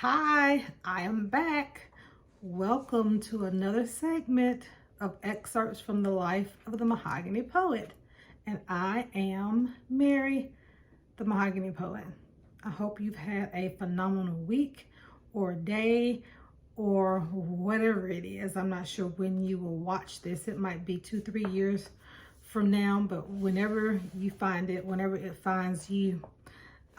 Hi, I am back. Welcome to another segment of excerpts from the life of the Mahogany Poet. And I am Mary, the Mahogany Poet. I hope you've had a phenomenal week or day or whatever it is. I'm not sure when you will watch this. It might be 2-3 years from now, but whenever you find it, whenever it finds you,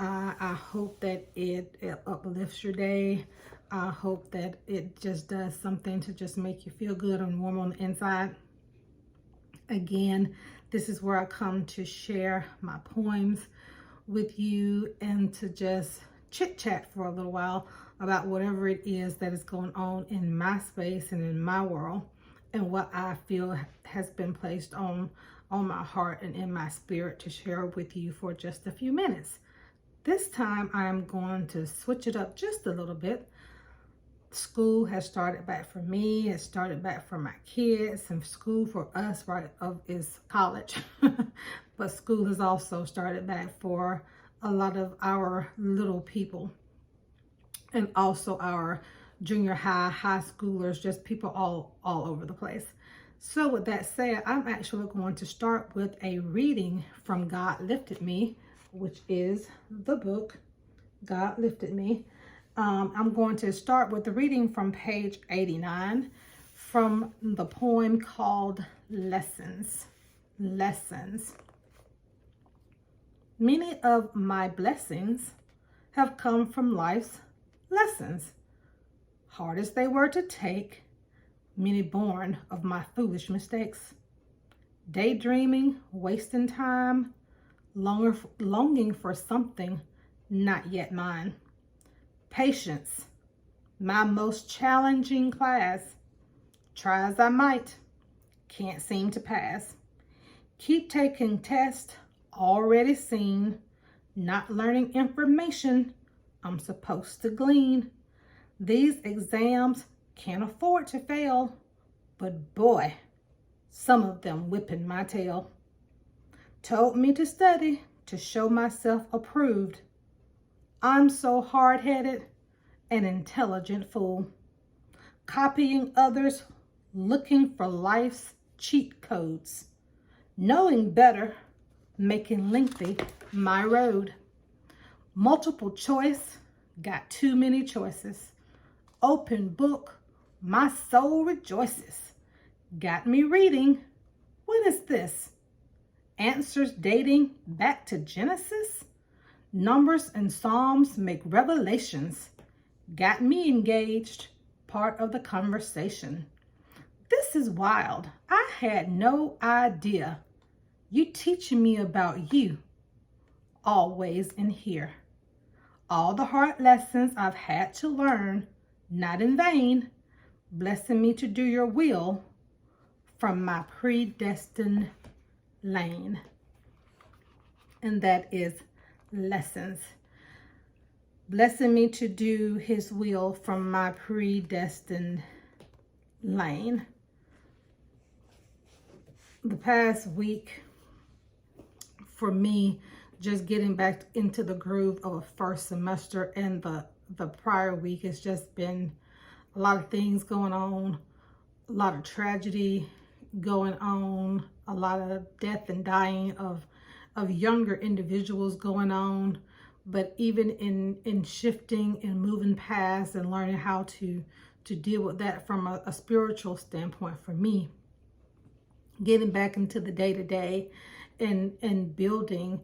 I hope that it uplifts your day. I hope that it just does something to just make you feel good and warm on the inside. Again, this is where I come to share my poems with you and to just chit chat for a little while about whatever it is that is going on in my space and in my world and what I feel has been placed on my heart and in my spirit to share with you for just a few minutes. This time I'm going to switch it up just a little bit. School has started back for me. It started back for my kids, and school for us is college. But school has also started back for a lot of our little people and also our junior high schoolers, just people all over the place. So with that said, I'm actually going to start with a reading from God Lifted Me, which is the book God Lifted Me. I'm going to start with the reading from page 89 from the poem called Lessons. Lessons. Many of my blessings have come from life's lessons. Hard as they were to take, many born of my foolish mistakes. Daydreaming, wasting time, longing for something not yet mine. Patience, my most challenging class. Try as I might, can't seem to pass. Keep taking tests already seen, not learning information I'm supposed to glean. These exams can't afford to fail, but boy, some of them whipping my tail. Told me to study to show myself approved. I'm so hard-headed, an intelligent fool. Copying others, looking for life's cheat codes. Knowing better, making lengthy my road. Multiple choice, got too many choices. Open book, my soul rejoices. Got me reading, what is this? Answers dating back to Genesis? Numbers and Psalms make revelations. Got me engaged, part of the conversation. This is wild. I had no idea. You teaching me about you, always in here. All the hard lessons I've had to learn, not in vain, blessing me to do your will from my predestined lane. And that is lessons. Blessing me to do his will from my predestined lane. The past week for me, just getting back into the groove of a first semester, and the prior week has just been a lot of things going on, a lot of tragedy going on, a lot of death and dying of younger individuals going on. But even in shifting and moving past and learning how to deal with that from a spiritual standpoint for me, getting back into the day-to-day and building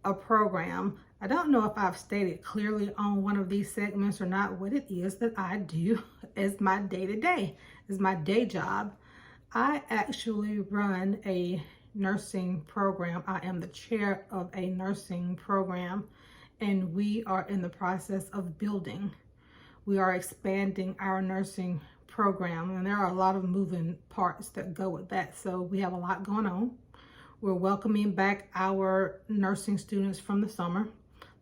a program. I don't know if I've stated clearly on one of these segments or not what it is that I do as my day-to-day, as my day job. I actually run a nursing program. I am the chair of a nursing program, and we are in the process of building. We are expanding our nursing program, and there are a lot of moving parts that go with that. So we have a lot going on. We're welcoming back our nursing students from the summer.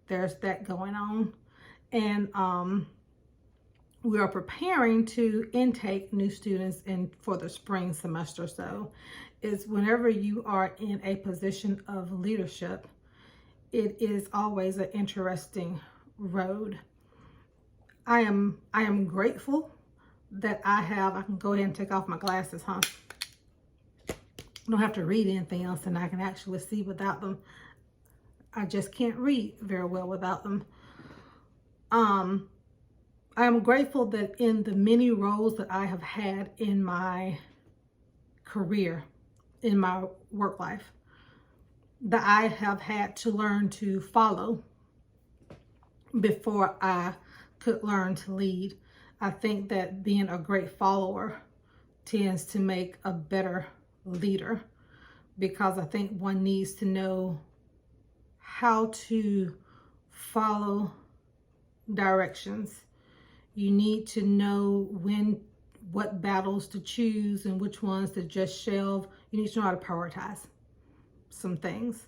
There's that going on. And we are preparing to intake new students in for the spring semester. So it's whenever you are in a position of leadership, it is always an interesting road. I am grateful that I can go ahead and take off my glasses, huh? I don't have to read anything else, and I can actually see without them. I just can't read very well without them. I am grateful that in the many roles that I have had in my career, in my work life, that I have had to learn to follow before I could learn to lead. I think that being a great follower tends to make a better leader, because I think one needs to know how to follow directions. You need to know what battles to choose and which ones to just shelve. You need to know how to prioritize some things.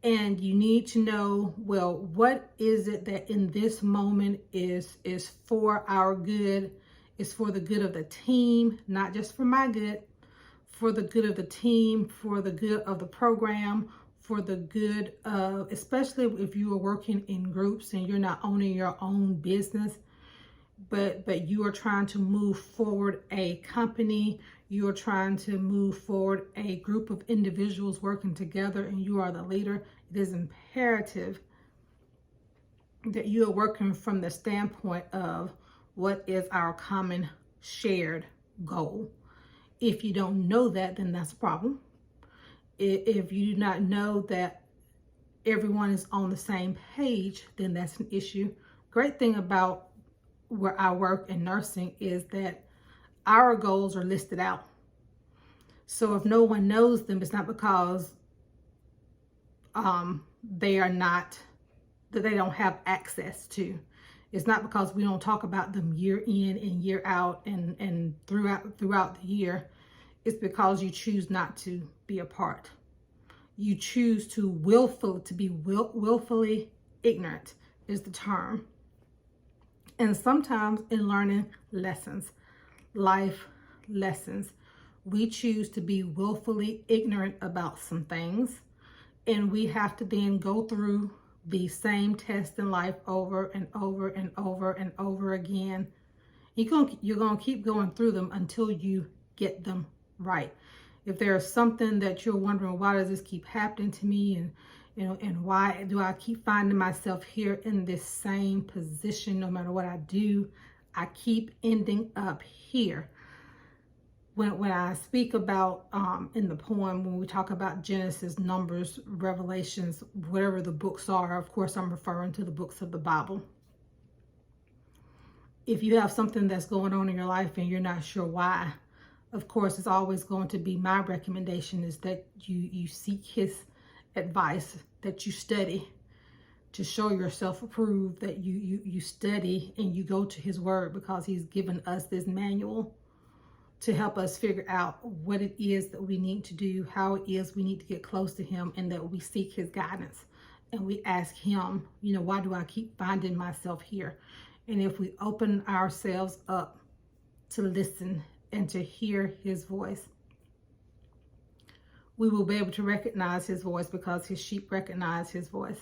And you need to know, well, what is it that in this moment is for our good, is for the good of the team, not just for my good, for the good of the team, for the good of the program, for the good of, especially if you are working in groups and you're not owning your own business, but you are trying to move forward a company, you are trying to move forward a group of individuals working together, and you are the leader. It is imperative that you are working from the standpoint of what is our common shared goal. If you don't know that, then that's a problem. If you do not know that everyone is on the same page, then that's an issue. Great thing about where I work in nursing is that our goals are listed out. So if no one knows them, it's not because they don't have access to. It's not because we don't talk about them year in and year out and throughout the year. It's because you choose not to be a part. You choose to be willfully ignorant is the term. And sometimes in learning lessons, life lessons, we choose to be willfully ignorant about some things, and we have to then go through the same test in life over and over and over and over again. You're gonna keep going through them until you get them right. If there's something that you're wondering, why does this keep happening to me, and why do I keep finding myself here in this same position no matter what I do? I keep ending up here. When I speak about in the poem, when we talk about Genesis, Numbers, Revelations, whatever the books are, of course I'm referring to the books of the Bible. If you have something that's going on in your life and you're not sure why, of course it's always going to be my recommendation is that you seek his advice, that you study to show yourself approved, that you study and you go to his word, because he's given us this manual to help us figure out what it is that we need to do, how it is we need to get close to him, and that we seek his guidance. And we ask him, why do I keep finding myself here? And if we open ourselves up to listen and to hear his voice, we will be able to recognize his voice, because his sheep recognize his voice.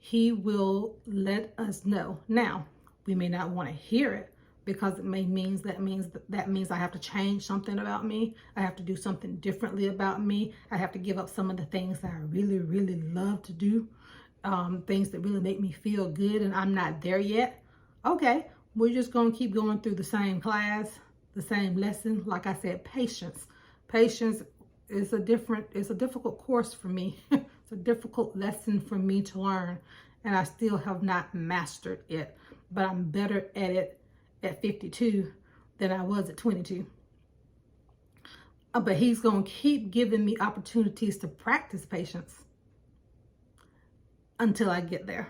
He will let us know. Now, we may not want to hear it, because that means I have to change something about me. I have to do something differently about me. I have to give up some of the things that I really, really love to do, things that really make me feel good, and I'm not there yet. Okay, we're just going to keep going through the same class, the same lesson. Like I said, patience. Patience is a difficult course for me. It's a difficult lesson for me to learn, and I still have not mastered it, but I'm better at it at 52 than I was at 22. But he's going to keep giving me opportunities to practice patience until I get there.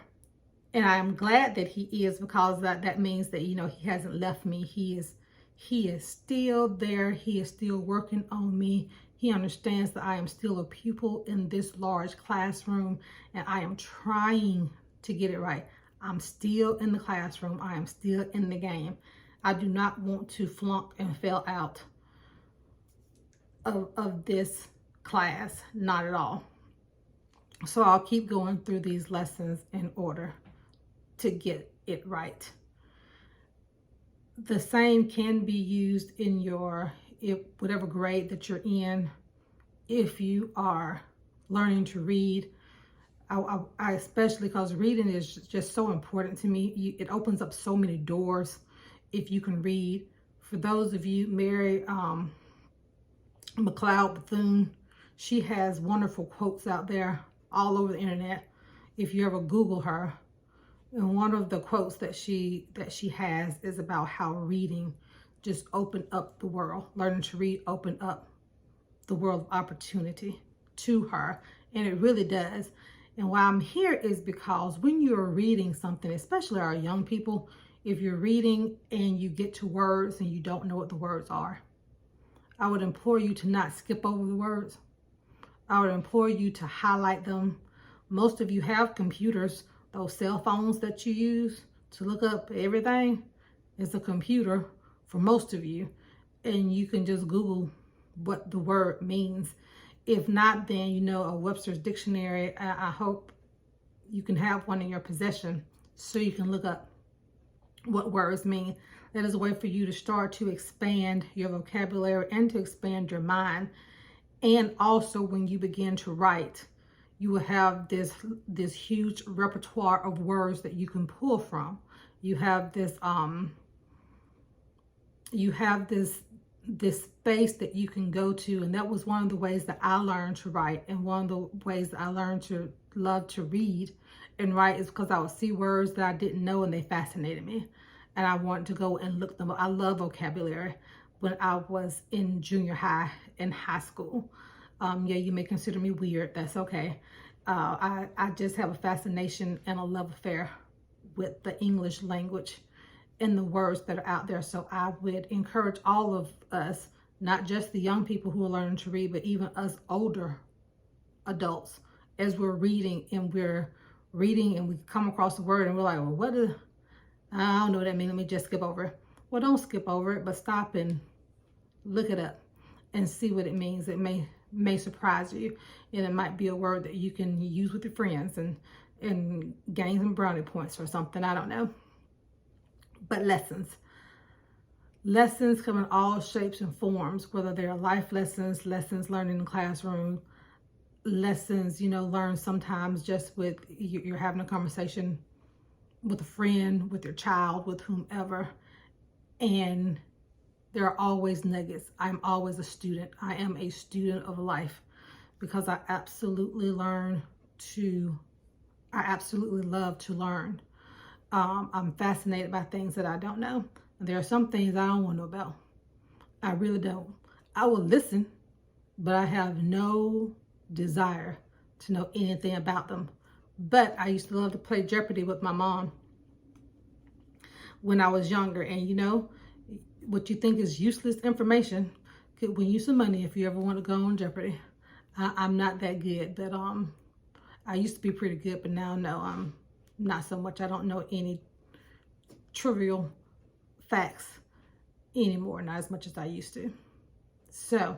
And I am glad that he is, because that means that, he hasn't left me. He is still there. He is still working on me. He understands that I am still a pupil in this large classroom, and I am trying to get it right. I'm still in the classroom. I am still in the game. I do not want to flunk and fail out of this class. Not at all. So I'll keep going through these lessons in order to get it right. The same can be used in whatever grade that you're in. If you are learning to read, I especially, because reading is just so important to me. It opens up so many doors if you can read. For those of you, Mary McLeod Bethune, she has wonderful quotes out there all over the internet if you ever Google her. And one of the quotes that she has is about how reading just opened up the world. Learning to read opened up the world of opportunity to her, and it really does. And why I'm here is because when you're reading something, especially our young people, if you're reading and you get to words and you don't know what the words are, I would implore you to not skip over the words. I would implore you to highlight them. Most of you have computers. Those cell phones that you use to look up everything is a computer for most of you. And you can just Google what the word means. If not, then you know a Webster's dictionary. I hope you can have one in your possession so you can look up what words mean. That is a way for you to start to expand your vocabulary and to expand your mind. And also when you begin to write, you will have this huge repertoire of words that you can pull from. You have this space that you can go to, and that was one of the ways that I learned to write, and one of the ways that I learned to love to read and write is because I would see words that I didn't know and they fascinated me, and I wanted to go and look them up. I love vocabulary. When I was in junior high and high school, yeah, you may consider me weird. That's okay. I just have a fascination and a love affair with the English language and the words that are out there. So I would encourage all of us, not just the young people who are learning to read, but even us older adults, as we're reading and we come across a word and we're like, well, I don't know what that means. Let me just skip over it. Well, don't skip over it, but stop and look it up and see what it means. It may surprise you, and it might be a word that you can use with your friends and gain some brownie points or something. I don't know. But lessons come in all shapes and forms, whether they're life lessons learned in the classroom, lessons, learned sometimes just with you're having a conversation with a friend, with your child, with whomever. And there are always nuggets. I'm always a student. I am a student of life because I absolutely love to learn. I'm fascinated by things that I don't know. There are some things I don't want to know about. I really don't. I will listen, but I have no desire to know anything about them. But I used to love to play Jeopardy with my mom when I was younger. And what you think is useless information could win you some money if you ever want to go on Jeopardy. I'm not that good, but I used to be pretty good, but now no, I'm not so much. I don't know any trivial facts anymore, not as much as I used to. So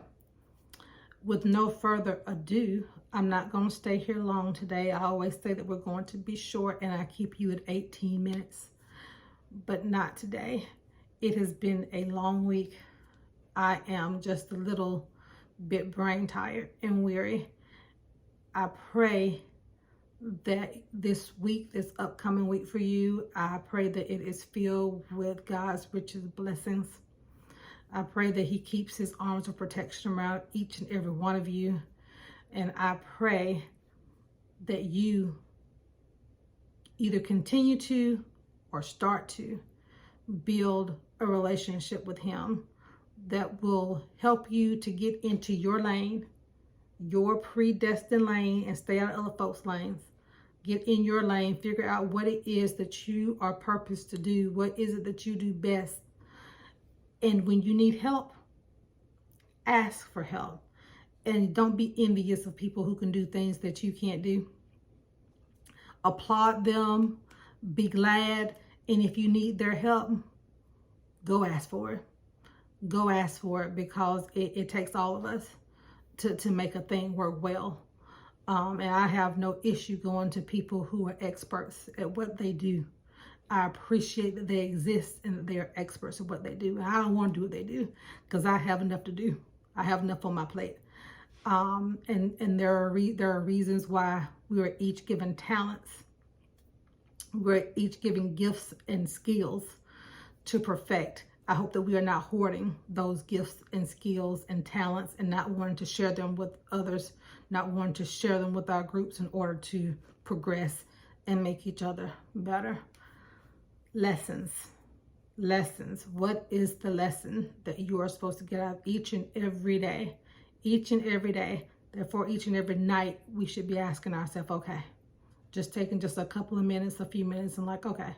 with no further ado, I'm not going to stay here long today. I always say that we're going to be short and I keep you at 18 minutes, but not today. It has been a long week. I am just a little bit brain tired and weary. I pray that this upcoming week for you, I pray that it is filled with God's richest blessings. I pray that He keeps His arms of protection around each and every one of you. And I pray that you either continue to or start to build a relationship with Him that will help you to get into your lane, your predestined lane, and stay out of other folks' lanes. Get in your lane, figure out what it is that you are purposed to do. What is it that you do best? And when you need help, ask for help. And don't be envious of people who can do things that you can't do. Applaud them, be glad, and if you need their help, go ask for it. Go ask for it, because it takes all of us to make a thing work well. And I have no issue going to people who are experts at what they do. I appreciate that they exist and that they are experts at what they do. And I don't want to do what they do because I have enough to do. I have enough on my plate. And there are reasons why we are each given talents. We're each given gifts and skills to perfect. I hope that we are not hoarding those gifts and skills and talents and not wanting to share them with others, not wanting to share them with our groups in order to progress and make each other better. Lessons. What is the lesson that you are supposed to get out of each and every day? Each and every day. Therefore, each and every night, we should be asking ourselves, okay, just taking just a couple of minutes, a few minutes, and like, okay,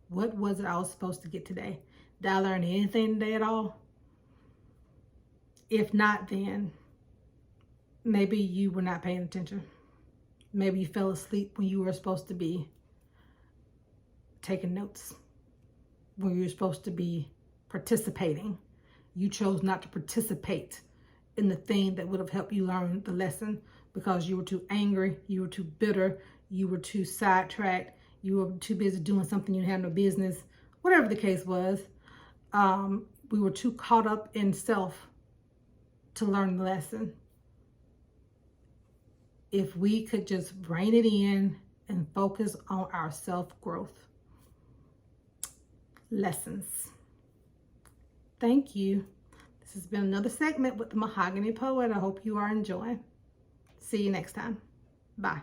what was it I was supposed to get today? Did I learn anything today at all? If not, then maybe you were not paying attention. Maybe you fell asleep when you were supposed to be taking notes, when you were supposed to be participating. You chose not to participate in the thing that would have helped you learn the lesson because you were too angry, you were too bitter, you were too sidetracked, you were too busy doing something you had no business, whatever the case was. We were too caught up in self to learn the lesson. If we could just rein it in and focus on our self-growth. Lessons. Thank you. This has been another segment with the Mahogany Poet. I hope you are enjoying. See you next time. Bye.